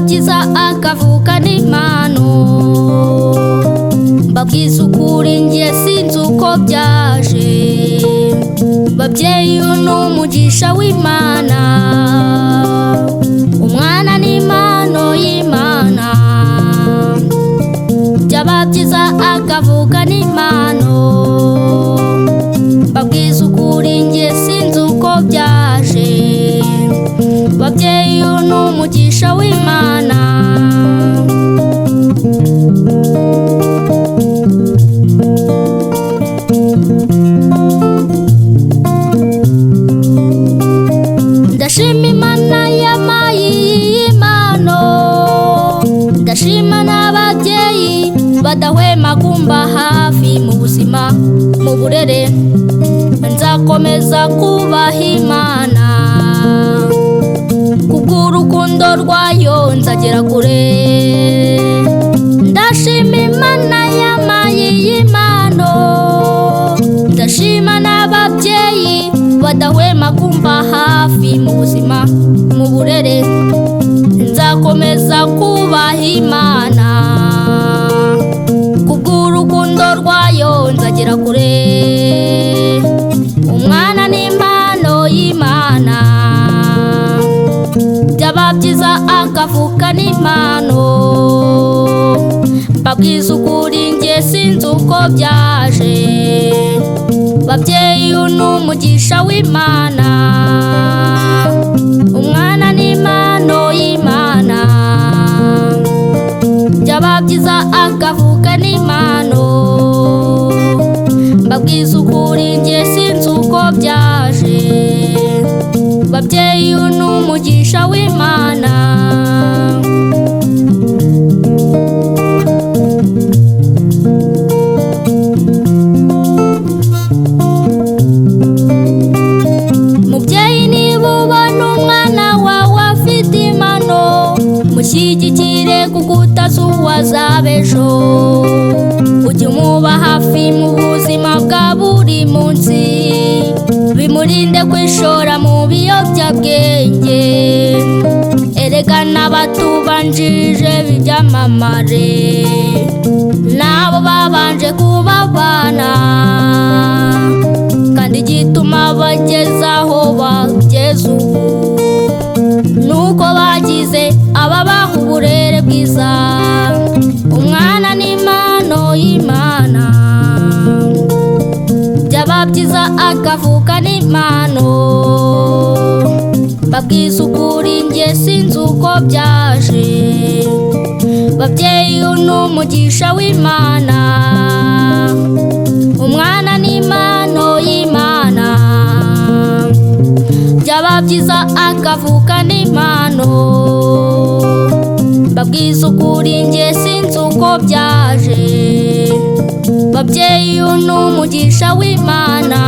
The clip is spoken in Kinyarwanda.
Byiza akavuka n'impano mbabwiza ukuri njye sinzi uko byaje babyeyi ni umugisha w'Imana umwana n'impano y'Imana byaba byiza akavuka n'impano mbabwiza ukuri njye sinzi uko byaje babyeyi ni umugisha w'Imana ndashima Imana yampaye iyi mpano ndashima n'ababyeyi badahwema kumba hafi mu buzima mu burere nzakomeza kubaha Imana kubw'urukundo rwayo nzagera kure ndashima Imana yampaye iyi mpano ndashima n'ababyeyi badahwema kumba hafi mu buzima mu burere nzakomeza kubaha Imana kubw'urukundo rwayo nzagera kure umwana n'impano y'Imana byaba byiza akavuka n'impano mbabwiza ukuri njye sinzi uko byaje babyeyi ni umugisha w'Imana umwana n'impano y'Imana byaba byiza akavuka n'impano mbabwiza ukuri njye sinzi uko byaje babyeyi ni umugisha w'Imana mubyeyi niba ubona umwana wawe afite impano mushyigikire kuko utazi uwo azaba ejo ujye umuba hafi mu buzima bwa buri munsi bimurinde kwishora mu biyobyabwenge erega n'abatubanjije b'ibyamamare nabo babanje kubabana kandi igituma bageza aho bageze ubu nuko bagize ababaha uburere bwiza umwana n'impano y'Imana byaba byiza akavuka n'impano mbabwiza ukuri njye sinzi uko byaje babyeyi ni umugisha w'Imana umwana n'impano y'Imana byaba byiza akavuka n'impano mbabwiza ukuri njye sinzi uko byaje babyeyi ni umugisha w'Imana